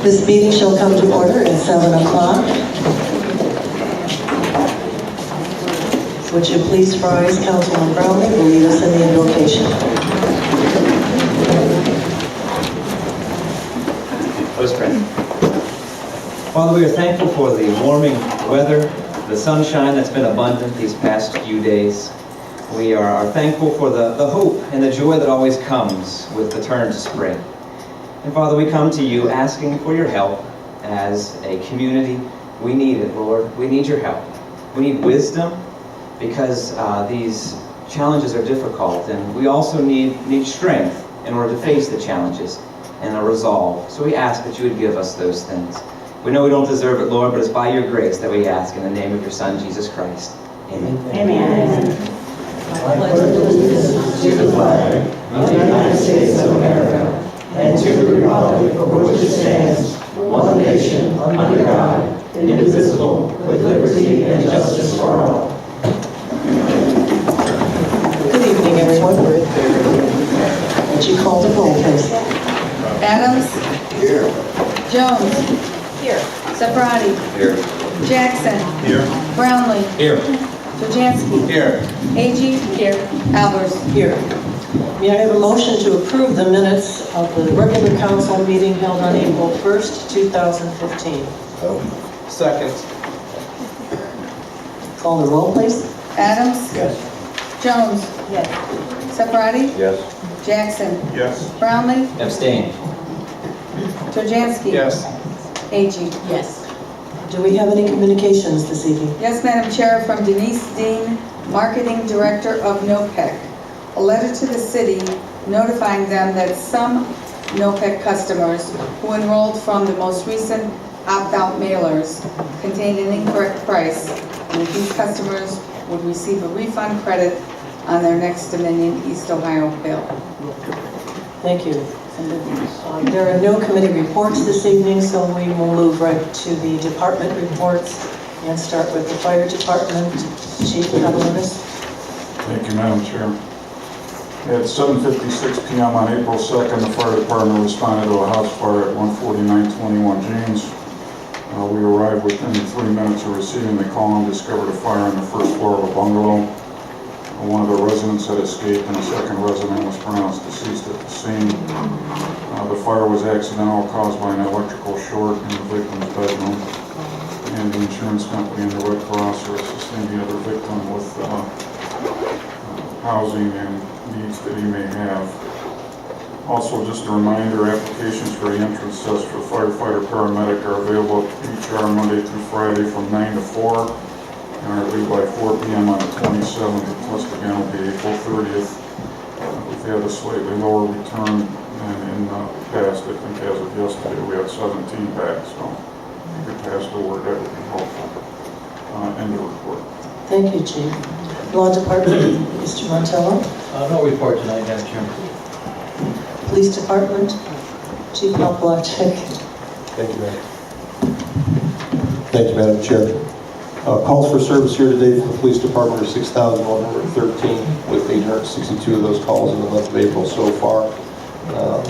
This meeting shall come to order at 7 o'clock. Would you please rise? Councilman Brownlee will lead us in the invocation. Let us pray. Father, we are thankful for the warming weather, the sunshine that's been abundant these past few days. We are thankful for the hope and the joy that always comes with the turn to spring. And Father, we come to you asking for your help as a community. We need it, Lord. We need your help. We need wisdom because these challenges are difficult, and we also need strength in order to face the challenges and a resolve. So we ask that you would give us those things. We know we don't deserve it, Lord, but it's by your grace that we ask in the name of your Son, Jesus Christ. Amen. Amen. I pledge allegiance to the flag of the United States of America and to the republic for which it stands, one nation, under God, indivisible, with liberty and justice for all. Good evening, everyone. Would you call the roll, please? Adams. Here. Jones. Here. Sefrati. Here. Jackson. Here. Brownlee. Here. Tujansky. Here. Agee. Here. Albers. Here. May I have a motion to approve the minutes of the regular council meeting held on April 1st, 2015? Second. Call the roll, please. Adams. Yes. Jones. Yes. Sefrati. Yes. Jackson. Yes. Brownlee. Abstain. Tujansky. Yes. Agee. Yes. Do we have any communications this evening? Yes, Madam Chair, from Denise Dean, Marketing Director of NOPEC. A letter to the city notifying them that some NOPEC customers who enrolled from the most recent opt-out mailers contained an incorrect price, and that these customers would receive a refund credit on their next Dominion East Ohio bill. Thank you. There are no committee reports this evening, so we will move right to the department reports and start with the fire department. Chief Cavalinis. Thank you, Madam Chair. At 7:56 p.m. on April 2nd, the fire department responded to a house fire at 14921 James. We arrived within 3 minutes of receiving the call and discovered a fire on the first floor of a bungalow. One of the residents had escaped and a second resident was pronounced deceased at the scene. The fire was accidental, caused by an electrical short in the victim's bedroom. And the insurance company and the Red Cross are assisting the other victim with housing and needs that he may have. Also, just a reminder, applications for the entrance test for firefighter paramedic are available at HR Monday through Friday from 9 to 4 and are due by 4 p.m. on the 27th. The test again will be April 30th. We've had a slightly lower return than in the past. I think as of yesterday we had 17 back, so if you could pass the word, that would be helpful. End the report. Thank you, Chief. Law Department, Mr. Montello. No report tonight, Madam Chair. Police Department, Chief Malpalachek. Thank you, Madam. Thank you, Madam Chair. Calls for service here today from the Police Department are 6,113, with 862 of those calls in the month of April so far.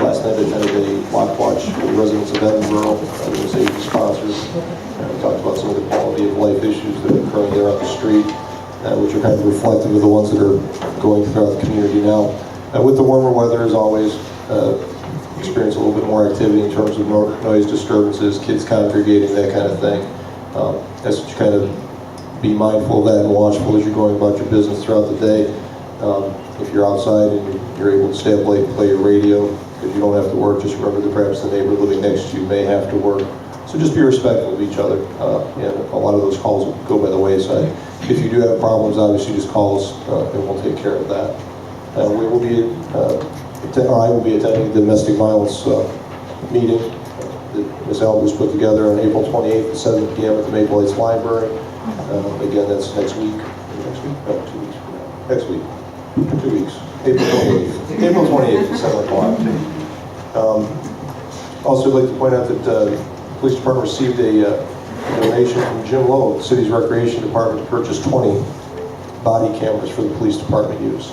Last night I attended a block watch for the residents of Edinburgh. There was 8 sponsors. We talked about some of the quality of life issues that are occurring there on the street, which are kind of reflective of the ones that are going throughout the community now. With the warmer weather, as always, experience a little bit more activity in terms of noise disturbances, kids congregating, that kind of thing. As you kind of be mindful of that and watchful as you're going about your business throughout the day. If you're outside and you're able to stay up late and play your radio, if you don't have to work, just remember that perhaps the neighbor living next to you may have to work. So just be respectful of each other. And a lot of those calls will go by the wayside. If you do have problems, obviously just call us and we'll take care of that. We will be, I will be attending the domestic violence meeting that Ms. Albers put together on April 28th at 7 p.m. at the Maple Heights Library. Again, that's next week. Next week? No, 2 weeks from now. Next week. 2 weeks. April 28th. April 28th at 7 o'clock. Also, I'd like to point out that the Police Department received a donation from Jim Lowe, the city's recreation department, to purchase 20 body cameras for the police department use.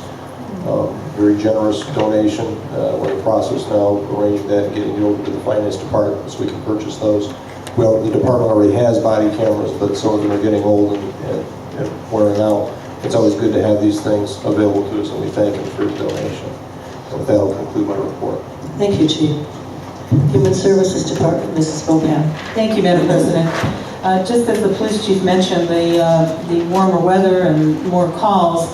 Very generous donation. We're in the process now of arranging that and getting it over to the finance department so we can purchase those. Well, the department already has body cameras, but some of them are getting old and wearing out. It's always good to have these things available to us, and we thank him for his donation. And with that, I'll conclude my report. Thank you, Chief. Human Services Department, Mrs. Bopan. Thank you, Madam President. Just as the police chief mentioned, the warmer weather and more calls,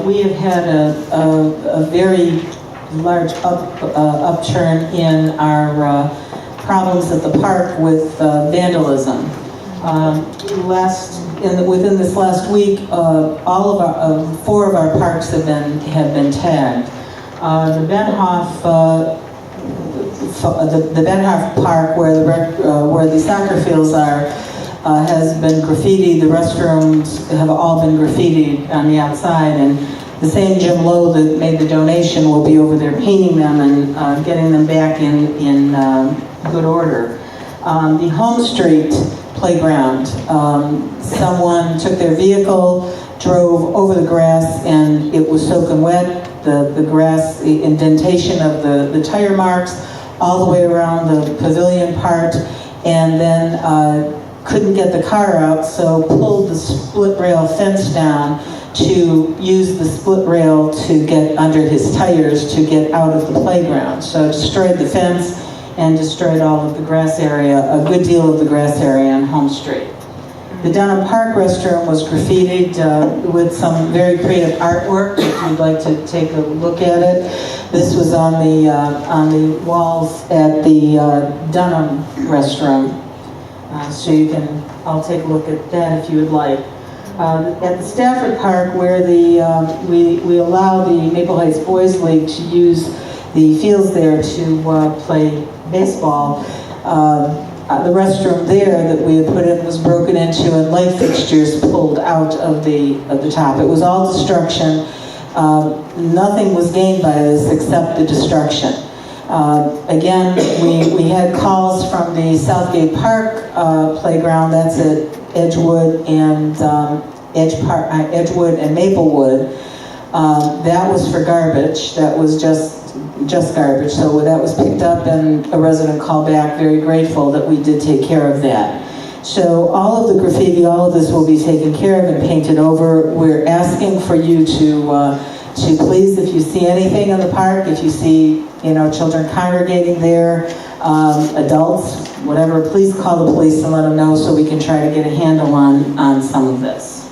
we have had a very large upturn in our problems at the park with vandalism. Within this last week, all of our 4 of our parks have been tagged. The Benhoff Park, where the soccer fields are, has been graffitied. The restrooms have all been graffitied on the outside, and the same Jim Lowe that made the donation will be over there painting them and getting them back in good order. The Home Street playground, someone took their vehicle, drove over the grass, and it was soaking wet. The grass, the indentation of the tire marks, all the way around the pavilion part, and then couldn't get the car out, so pulled the split rail fence down to use the split rail to get under his tires to get out of the playground. So destroyed the fence and destroyed all of the grass area, a good deal of the grass area on Home Street. The Dunham Park restroom was graffitied with some very creative artwork. If you'd like to take a look at it, this was on the walls at the Dunham restroom. So I'll take a look at that if you would like. At the Stafford Park, where we allow the Maple Heights Boys League to use the fields there to play baseball, the restroom there that we had put in was broken into and light fixtures pulled out of the top. It was all destruction. Nothing was gained by this except the destruction. Again, we had calls from the Southgate Park playground. That's at Edgewood and Edgewood and Maplewood. That was for garbage. That was just garbage. So that was picked up, and a resident called back very grateful that we did take care of that. So all of the graffiti, all of this will be taken care of and painted over. We're asking for you to please, if you see anything in the park, if you see children congregating there, adults, whatever, please call the police and let them know so we can try to get a handle on some of this.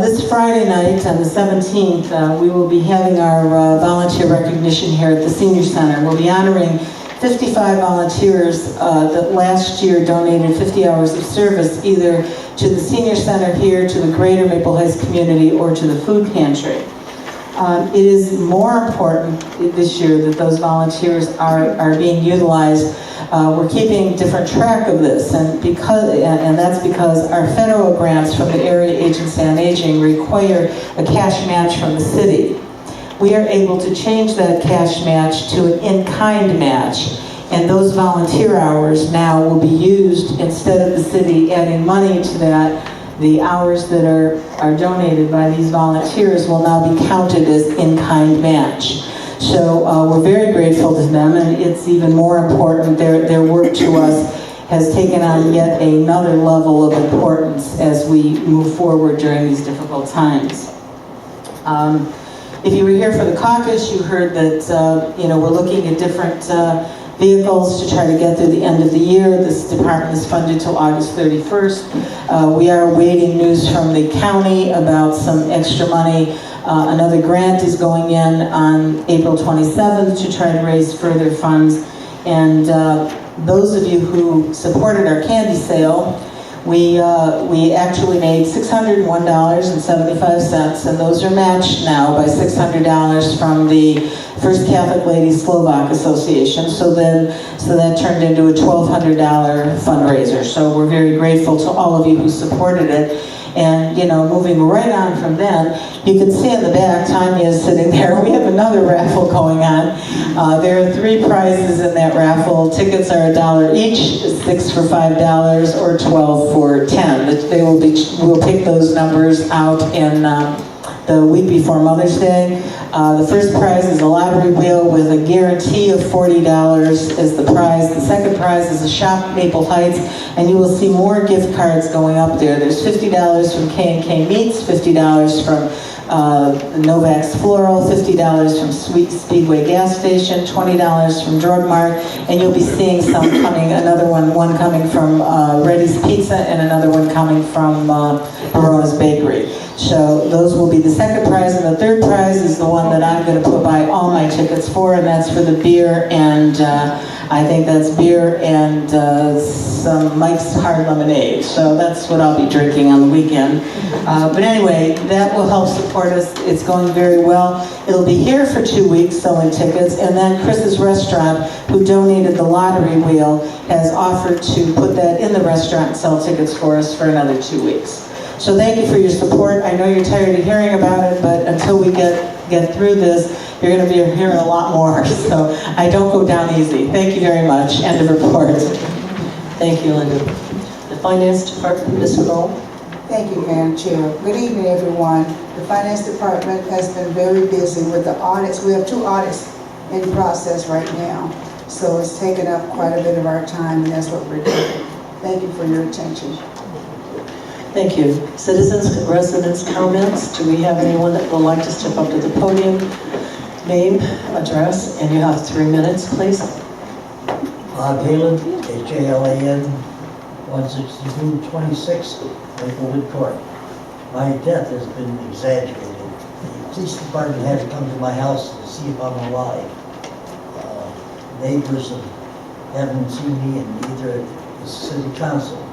This Friday night, on the 17th, we will be having our volunteer recognition here at the Senior Center. We'll be honoring 55 volunteers that last year donated 50 hours of service either to the Senior Center here, to the greater Maple Heights community, or to the food pantry. It is more important this year that those volunteers are being utilized. We're keeping different track of this, and that's because our federal grants from the Area Agency on Aging require a cash match from the city. We are able to change that cash match to an in-kind match, and those volunteer hours now will be used, instead of the city adding money to that, the hours that are donated by these volunteers will now be counted as in-kind match. So we're very grateful to them, and it's even more important, their work to us has taken on yet another level of importance as we move forward during these difficult times. If you were here for the caucus, you heard that we're looking at different vehicles to try to get through the end of the year. This department is funded till August 31st. We are awaiting news from the county about some extra money. Another grant is going in on April 27th to try to raise further funds. And those of you who supported our candy sale, we actually made $601.75, and those are matched now by $600 from the First Catholic Ladies Slovak Association. So that turned into a $1,200 fundraiser. So we're very grateful to all of you who supported it. And, moving right on from then, you can see in the back, Tanya is sitting there. We have another raffle going on. There are 3 prizes in that raffle. Tickets are $1 each, 6 for $5 or 12 for $10. We'll pick those numbers out in the week before Mother's Day. The first prize is a lottery wheel with a guarantee of $40 as the prize. The second prize is a Shop Maple Heights, and you will see more gift cards going up there. There's $50 from K&K Meats, $50 from Novak's Floral, $50 from Sweet Speedway Gas Station, $20 from Drug Mart, and you'll be seeing some coming, another one coming from Reddy's Pizza and another one coming from Barona's Bakery. So those will be the second prize, and the third prize is the one that I'm going to put by all my tickets for, and that's for the beer, and I think that's beer and some Mike's Hard Lemonade. So that's what I'll be drinking on the weekend. But anyway, that will help support us. It's going very well. It'll be here for 2 weeks selling tickets, and then Chris's Restaurant, who donated the lottery wheel, has offered to put that in the restaurant and sell tickets for us for another 2 weeks. So thank you for your support. I know you're tired of hearing about it, but until we get through this, you're going to be hearing a lot more. So I don't go down easy. Thank you very much. End of report. Thank you, Linda. The Finance Department, Ms. Kroll. Thank you, Madam Chair. Good evening, everyone. The Finance Department has been very busy with the audits. We have 2 audits in process right now. So it's taken up quite a bit of our time, and that's what we're doing. Thank you for your attention. Thank you. Citizens, residents, comments? Do we have anyone that would like to step up to the podium? Name, address, and you have 3 minutes, please. Bob Halen, H-A-L-A-N, 16226, Maplewood Court. My death has been exaggerated. The police department had to come to my house to see if I'm alive. Neighbors haven't seen me, and neither the city council.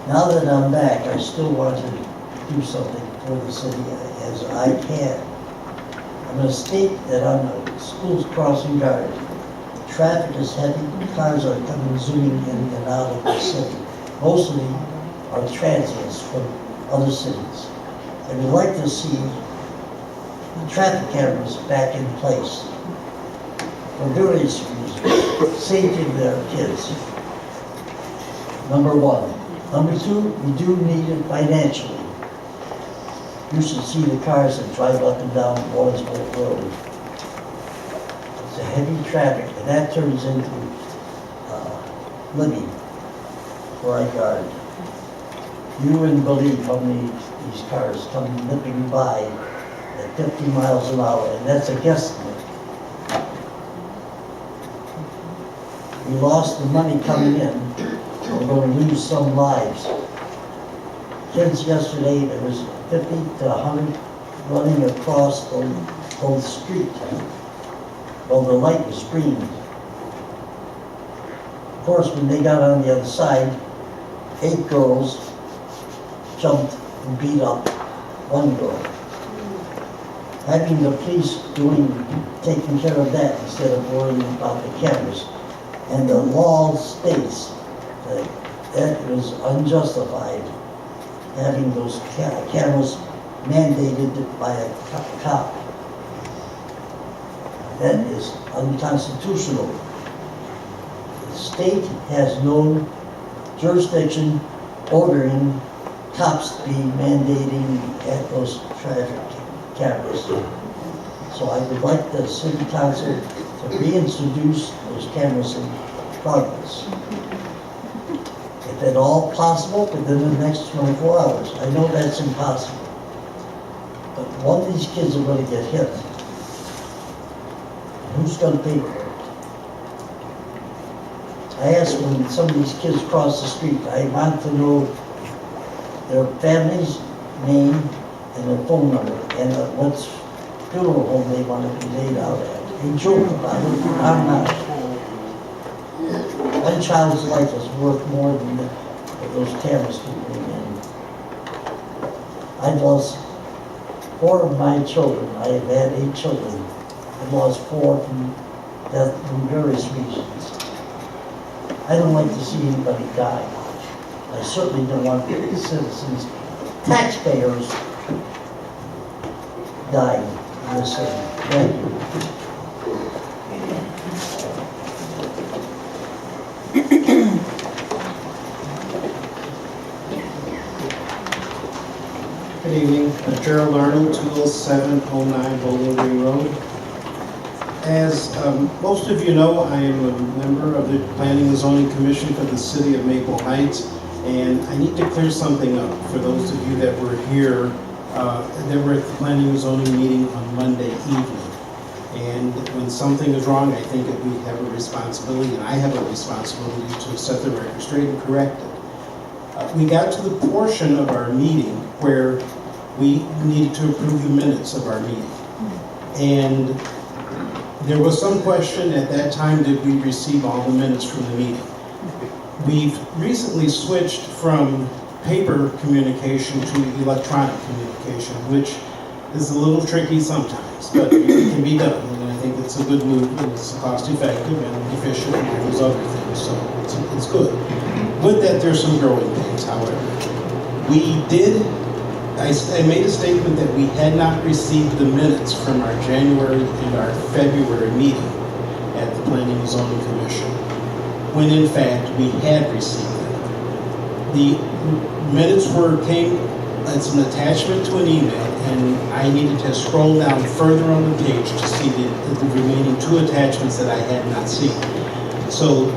Now that I'm back, I still want to do something for the city as I can. I'm going to state that I'm a schools crossing guard. Traffic is heavy, cars are coming zooming in and out of the city. Mostly are transients from other cities. I would like to see the traffic cameras back in place for various reasons. Safety of their kids. Number 1. Number 2, we do need it financially. You should see the cars that drive up and down Lawrenceville Road. It's a heavy traffic, and that turns into Libby, where I guard. You wouldn't believe how many these cars come nipping by at 50 miles an hour, and that's a guesstimate. We lost the money coming in. We're going to lose some lives. Kids yesterday, there was 50 to 100 running across the street. Well, the light was green. Of course, when they got on the other side, 8 girls jumped and beat up 1 girl. Having the police taking care of that instead of worrying about the cameras. And the law states that was unjustified, having those cameras mandated by a cop. That is unconstitutional. The state has no jurisdiction ordering cops to be mandating at those traffic cameras. So I would like the city council to reintroduce those cameras in progress. If at all possible, within the next 24 hours. I know that's impossible. But one of these kids are going to get hit. Who's going to pay for it? I ask when some of these kids cross the street, I want to know their family's name and their phone number and what funeral home they want to be laid out at. They joke about it, I'm not. One child's life is worth more than those cameras can bring in. I've lost 4 of my children. I have had 8 children. I've lost 4 from death from various reasons. I don't like to see anybody die. I certainly don't want the citizens, taxpayers, dying in this city. Thank you. Good evening. Gerald Arnold, 20709 Bowling Green Road. As most of you know, I am a member of the Planning and Zoning Commission for the City of Maple Heights, and I need to clear something up for those of you that were here, that were at the Planning and Zoning meeting on Monday evening. And when something is wrong, I think that we have a responsibility, and I have a responsibility to set the record straight and correct it. We got to the portion of our meeting where we needed to approve the minutes of our meeting. And there was some question at that time, did we receive all the minutes from the meeting? We've recently switched from paper communication to electronic communication, which is a little tricky sometimes, but it can be done. And I think it's a good move, and it's cost effective and efficient and those other things, so it's good. With that, there's some growing pains, however. I made a statement that we had not received the minutes from our January and our February meeting at the Planning and Zoning Commission, when in fact we had received them. The minutes came as an attachment to an email, and I needed to scroll down further on the page to see the remaining two attachments that I had not seen. So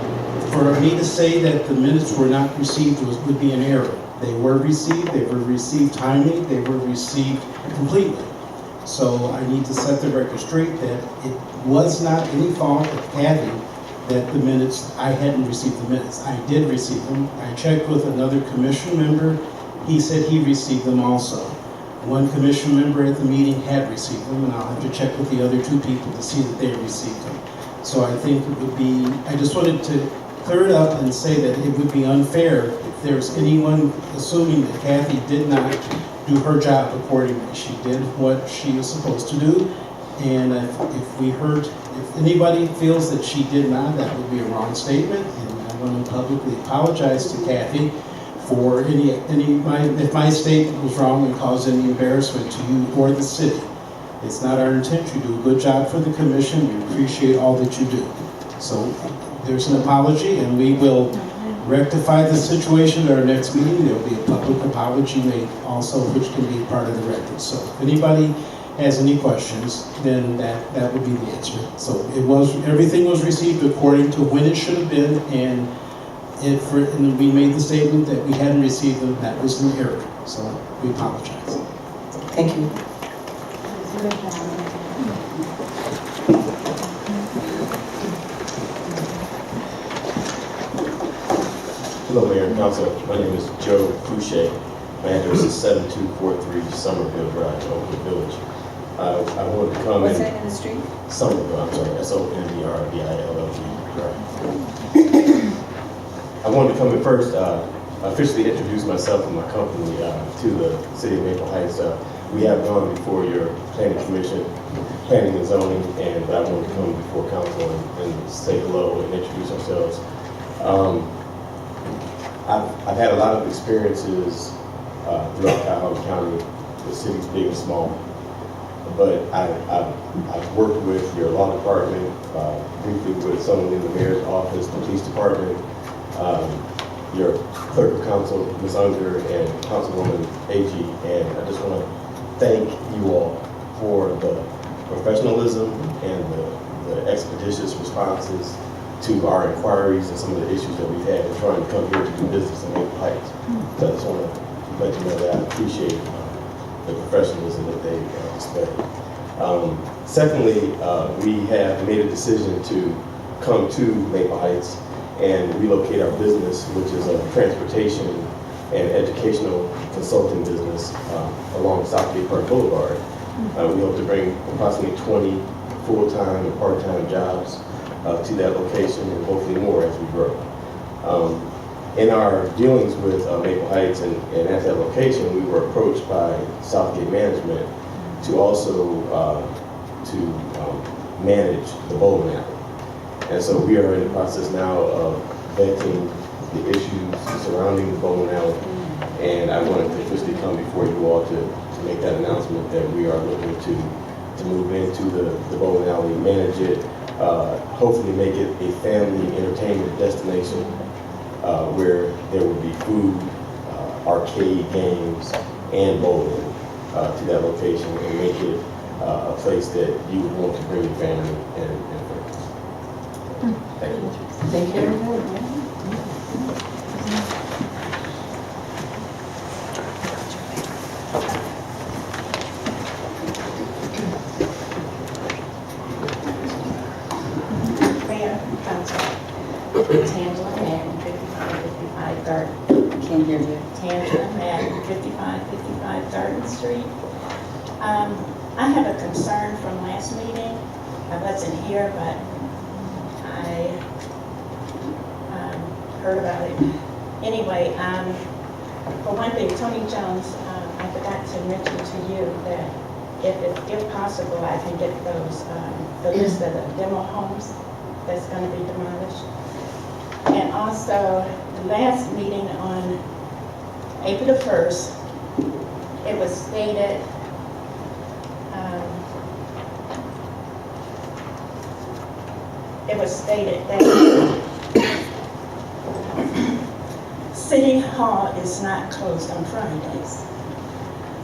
for me to say that the minutes were not received would be an error. They were received timely, they were received completely. So I need to set the record straight that it was not any fault of Kathy that the minutes, I hadn't received the minutes. I did receive them. I checked with another commission member. He said he received them also. One commission member at the meeting had received them, and I'll have to check with the other two people to see that they received them. So I think it would be, I just wanted to clear it up and say that it would be unfair if there's anyone assuming that Kathy did not do her job accordingly. She did what she was supposed to do, and if anybody feels that she did not, that would be a wrong statement, and I want to publicly apologize to Kathy for if my statement was wrong and caused any embarrassment to you or the city. It's not our intent. You do a good job for the commission. We appreciate all that you do. So there's an apology, and we will rectify the situation at our next meeting. There will be a public apology made also, which can be part of the record. So if anybody has any questions, then that would be the answer. So everything was received according to when it should have been, and we made the statement that we hadn't received them. That was an error. So we apologize. Thank you. Hello, Mayor and Council. My name is Joe Fouché. My address is 7243 Somerville Drive, Oakwood Village. I wanted to come What's that in the street? Somerville, I'm sorry, SOMERVILLE Drive. I wanted to come in first, officially introduce myself and my company to the City of Maple Heights. We have gone before your planning commission, planning and zoning, but I wanted to come before council and say hello and introduce ourselves. I've had a lot of experiences throughout Cuyahoga County, the cities big and small, but I've worked with your law department, briefly with someone in the mayor's office, the police department, your clerk of council, Ms. Unger, and Councilwoman Agee, and I just want to thank you all for the professionalism and the expeditious responses to our inquiries and some of the issues that we've had in trying to come here to do business in Maple Heights. So I just want to let you know that I appreciate the professionalism that they display. Secondly, we have made a decision to come to Maple Heights and relocate our business, which is a transportation and educational consulting business along Southgate Park Boulevard. We hope to bring approximately 20 full-time and part-time jobs to that location, and hopefully more as we grow. In our dealings with Maple Heights and at that location, we were approached by Southgate management to also manage the bowling alley. And so we are in the process now of vetting the issues surrounding the bowling alley, and I wanted to officially come before you all to make that announcement that we are looking to move into the bowling alley, manage it, hopefully make it a family entertainment destination where there will be food, arcade games, and bowling. to that location and make it a place that you would want to bring your family and friends. Thank you. Thank you. Tangela Madden, 5555 Garden. Can't hear you. Tangela Madden, 5555 Garden Street. I have a concern from last meeting. I wasn't here, but I heard about it. Anyway, for one thing, Tony Jones, I forgot to mention to you that if possible, I can get those, the list of the demo homes that's going to be demolished. And also, the last meeting on April the 1st, it was stated, that City Hall is not closed on Fridays.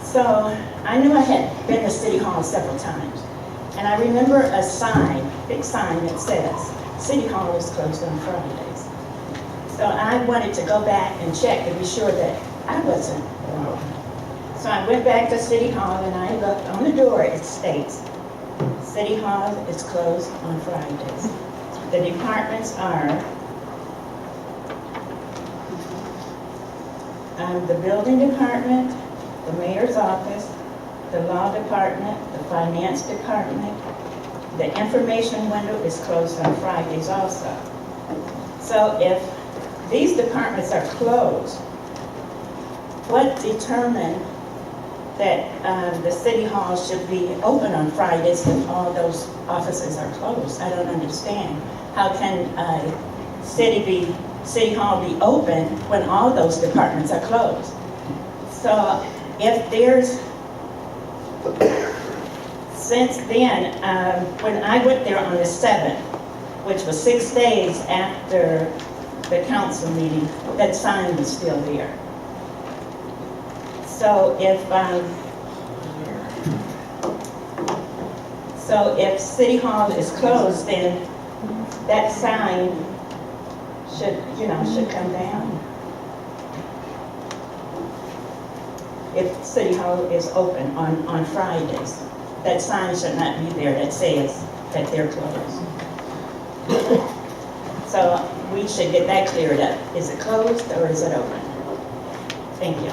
So I knew I had been to City Hall several times. And I remember a sign, big sign that says, City Hall is closed on Fridays. So I wanted to go back and check to be sure that I wasn't wrong. So I went back to City Hall and I looked on the door, it states, City Hall is closed on Fridays. The departments are the building department, the mayor's office, the law department, the finance department. The information window is closed on Fridays also. So if these departments are closed, what determined that the City Hall should be open on Fridays if all those offices are closed? I don't understand. How can City Hall be open when all those departments are closed? So if there's, since then, when I went there on the 7th, which was 6 days after the council meeting, that sign was still there. So if City Hall is closed, then that sign should come down. If City Hall is open on Fridays, that sign should not be there that says that they're closed. So we should get that cleared up. Is it closed or is it open? Thank you.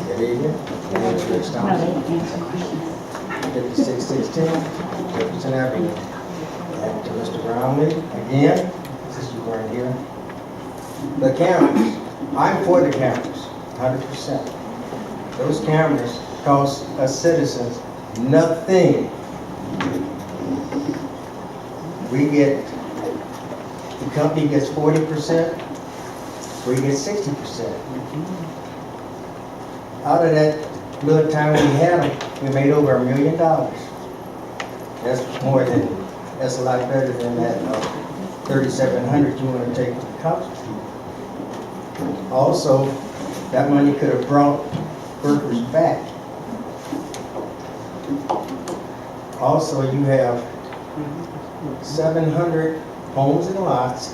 Good evening. Answer 5616 Jefferson Avenue. And to Mr. Brownlee, again, since you weren't here. The cameras, I'm for the cameras, 100%. Those cameras cost us citizens nothing. We get, the company gets 40%, we get 60%. Out of that little time we had them, we made over $1 million. That's a lot better than that 3,700 you want to take from the cops. Also, that money could have brought workers back. Also, you have 700 homes and lots.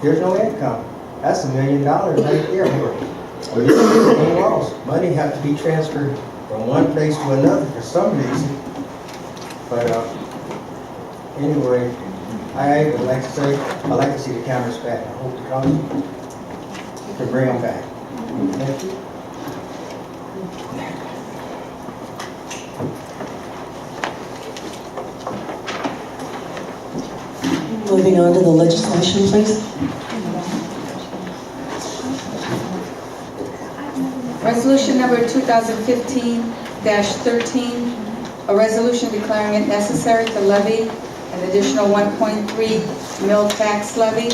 There's no income. That's $1 million right there. Anything else? Money have to be transferred from one place to another for some reason. But anyway, I would like to say, I'd like to see the cameras back. I hope the council can bring them back. Thank you. Moving on to the legislation, please. Resolution number 2015-13, a resolution declaring it necessary to levy an additional 1.3 mil tax levy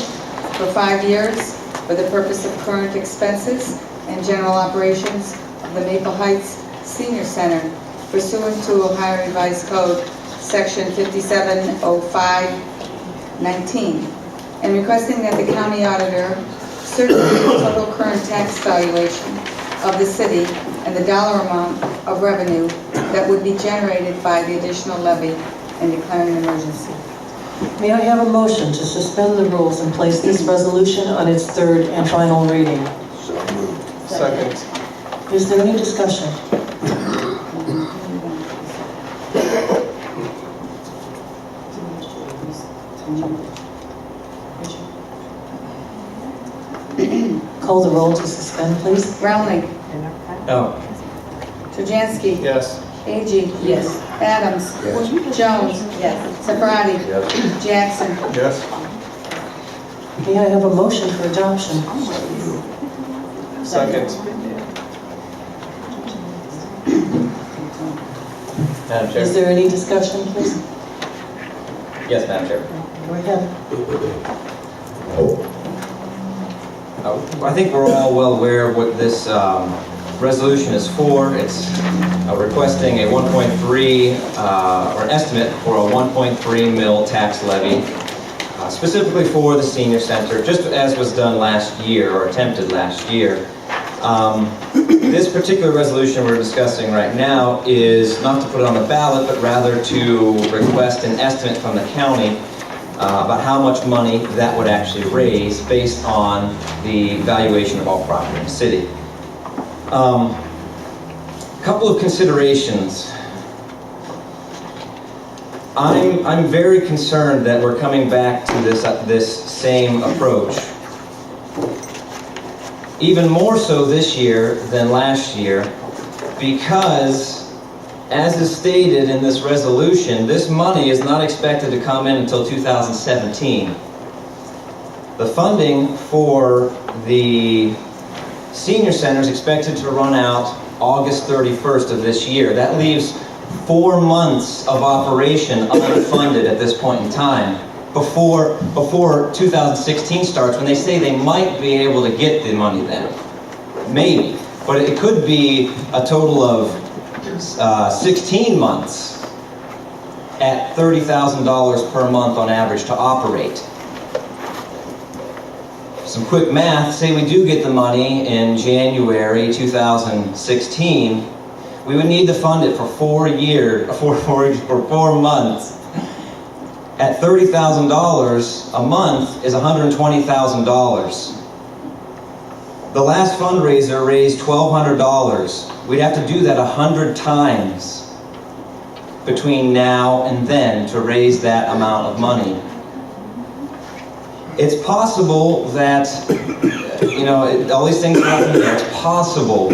for 5 years for the purpose of current expenses and general operations of the Maple Heights Senior Center pursuant to Ohio Revised Code, Section 5705-19. and requesting that the county auditor certify the total current tax valuation of the city and the dollar amount of revenue that would be generated by the additional levy and declaring an emergency. May I have a motion to suspend the rules and place this resolution on its third and final reading? So moved. Second. Is there any discussion? Call the roll to suspend, please. Brownlee. No. Tujanski. Yes. Agee. Yes. Adams. Jones. Yes. Sefrati. Yes. Jackson. Yes. May I have a motion for adoption? Second. Madam Chair? Is there any discussion, please? Yes, Madam Chair. Go ahead. I think we're all well aware of what this resolution is for. It's requesting a 1.3, or an estimate for a 1.3 mil tax levy, specifically for the senior center, just as was done last year, or attempted last year. This particular resolution we're discussing right now is not to put it on the ballot, but rather to request an estimate from the county about how much money that would actually raise based on the valuation of all property in the city. A couple of considerations. I'm very concerned that we're coming back to this same approach. Even more so this year than last year, because as is stated in this resolution, this money is not expected to come in until 2017. The funding for the senior center is expected to run out August 31st of this year. That leaves 4 months of operation unfunded at this point in time, before 2016 starts, when they say they might be able to get the money then. Maybe. But it could be a total of 16 months at $30,000 per month on average to operate. Some quick math, say we do get the money in January 2016, we would need to fund it for 4 months. At $30,000 a month is $120,000. The last fundraiser raised $1,200. We'd have to do that 100 times between now and then to raise that amount of money. It's possible that, all these things are up in there. It's possible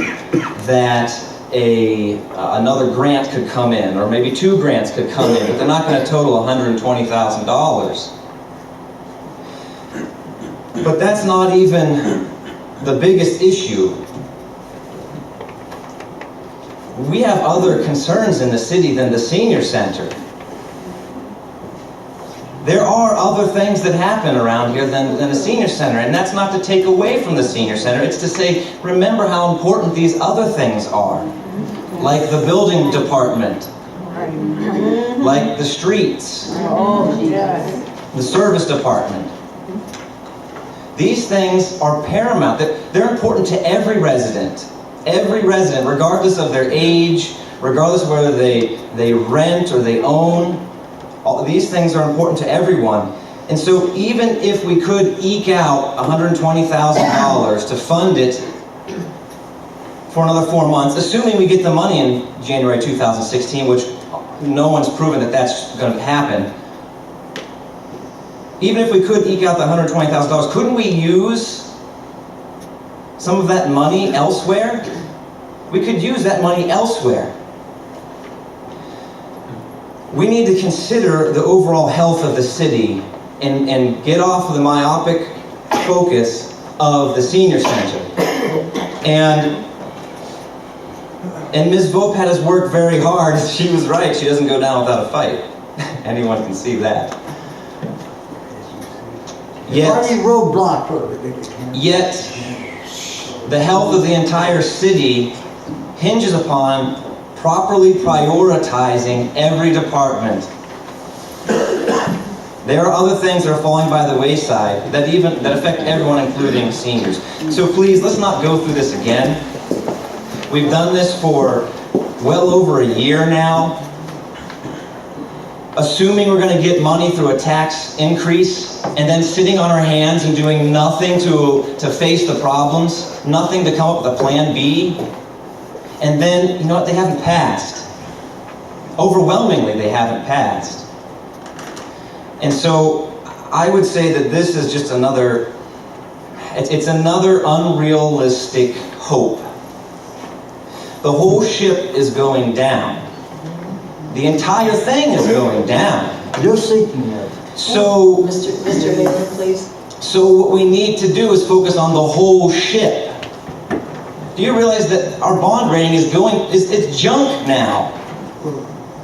that another grant could come in, or maybe 2 grants could come in, but they're not going to total $120,000. But that's not even the biggest issue. We have other concerns in the city than the senior center. There are other things that happen around here than the senior center, and that's not to take away from the senior center. It's to say, remember how important these other things are, like the building department, like the streets, the service department. These things are paramount. They're important to every resident, regardless of their age, regardless of whether they rent or they own. All these things are important to everyone. And so even if we could eke out $120,000 to fund it for another 4 months, assuming we get the money in January 2016, which no one's proven that that's going to happen, even if we could eke out the $120,000, couldn't we use some of that money elsewhere? We could use that money elsewhere. We need to consider the overall health of the city and get off of the myopic focus of the senior center. And Ms. Vopat has worked very hard. She was right. She doesn't go down without a fight. Anyone can see that. Yet, the health of the entire city hinges upon properly prioritizing every department. There are other things that are falling by the wayside that affect everyone, including seniors. So please, let's not go through this again. We've done this for well over a year now, assuming we're going to get money through a tax increase, and then sitting on our hands and doing nothing to face the problems, nothing to come up with a plan B. And then, you know what, they haven't passed. Overwhelmingly, they haven't passed. And so I would say that this is just another, it's another unrealistic hope. The whole ship is going down. The entire thing is going down. You're seeking it. So, Mr. Hager, please. So what we need to do is focus on the whole ship. Do you realize that our bond rating is it's junk now?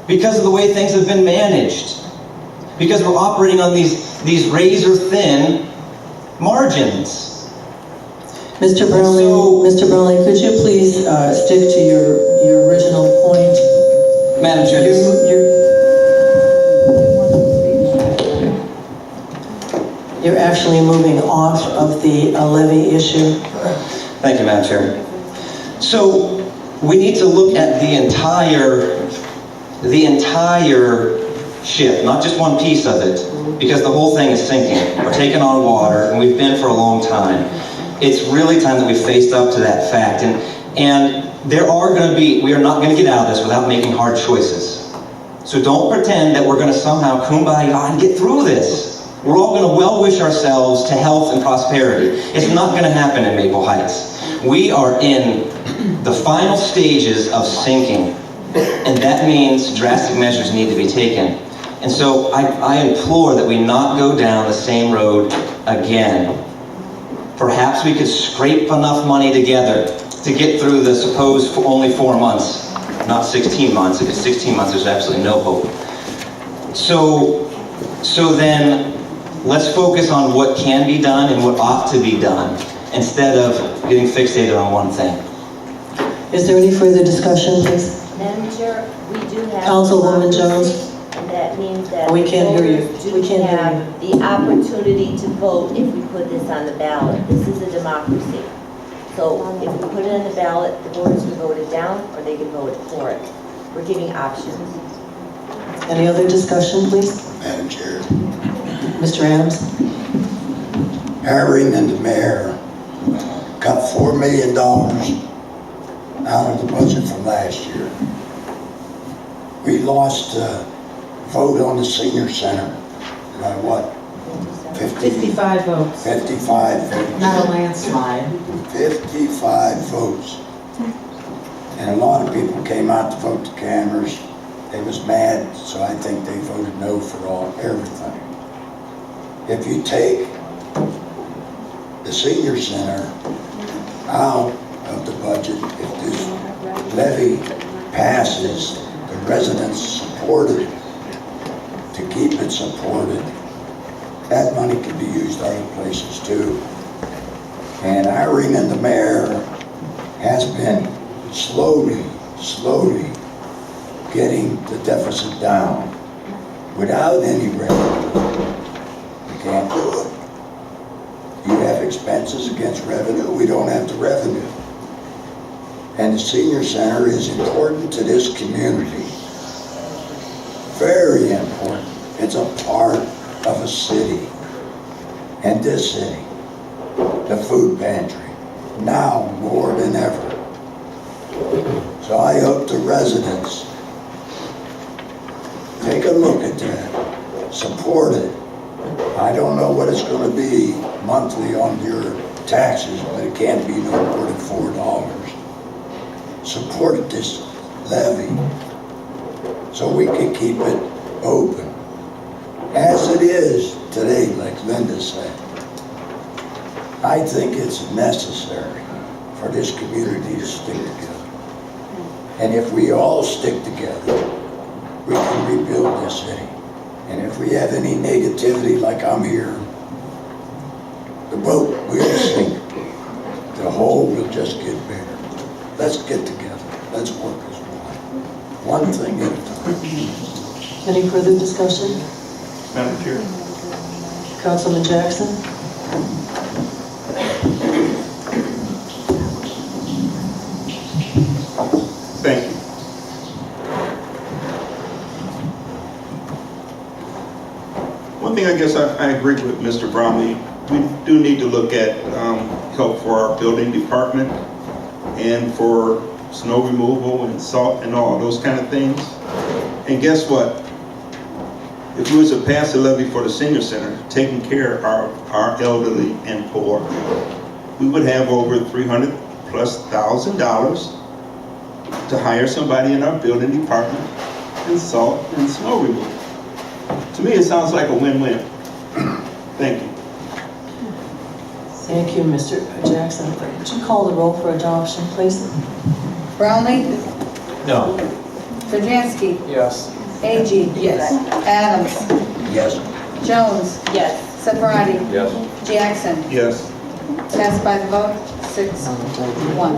Because of the way things have been managed. Because we're operating on these razor-thin margins. Mr. Brownlee, could you please stick to your original point? Madam Chair, You're actually moving off of the levy issue. Thank you, Madam Chair. So we need to look at the entire ship, not just one piece of it, because the whole thing is sinking. We're taking on water, and we've been for a long time. It's really time that we faced up to that fact. And we are not going to get out of this without making hard choices. So don't pretend that we're going to somehow kumbaya and get through this. We're all going to well wish ourselves to health and prosperity. It's not going to happen in Maple Heights. We are in the final stages of sinking, and that means drastic measures need to be taken. And so I implore that we not go down the same road again. Perhaps we could scrape enough money together to get through the supposed only 4 months, not 16 months. If it's 16 months, there's absolutely no hope. So then, let's focus on what can be done and what ought to be done, instead of getting fixated on one thing. Is there any further discussion, please? Madam Chair, we do have... Councilwoman Jones? And that means that... We can't hear you. voters We can't hear have the opportunity to vote if we put this on the ballot. This is a democracy. So if we put it on the ballot, the voters can vote it down or they can vote for it. We're giving options. Any other discussion, please? Madam Chair, Mr. Adams? Harry and the mayor cut $4 million out of the budget from last year. We lost a vote on the Senior Center by what? 55 votes. 55 votes. Not a landslide. 55 votes. And a lot of people came out to vote the cameras. They was mad, so I think they voted no for everything. If you take the Senior Center out of the budget, if this levy passes, the residents support it, to keep it supported, that money can be used other places too. And Irene and the mayor has been slowly getting the deficit down without any revenue. We can't do it. You have expenses against revenue. We don't have the revenue. And the Senior Center is important to this community. Very important. It's a part of a city. And this city, the food pantry, now more than ever. So I hope the residents take a look at that, support it. I don't know what it's going to be monthly on your taxes, but it can't be no more than $4. Support this levy so we can keep it open. As it is today, like Linda said, I think it's necessary for this community to stick together. And if we all stick together, we can rebuild this city. And if we have any negativity like I'm here, the boat will sink. The hole will just get bigger. Let's get together. Let's work as one. One thing at a time. Any further discussion? Madam Chair. Councilman Jackson? Thank you. One thing I guess I agree with Mr. Brownlee. We do need to look at help for our building department and for snow removal and salt and all those kind of things. And guess what? If we was to pass a levy for the senior center, taking care of our elderly and poor, we would have over $300,000+ to hire somebody in our building department and salt and snow removal. To me, it sounds like a win-win. Thank you. Thank you, Mr. Jackson. Would you call the roll for adoption, please? Brownlee, No. Jajanski, Yes. Agee. Yes. Adams, Yes. Jones, Yes. Safaradi, Yes. Jackson. Yes. Passed by the vote, 6-1.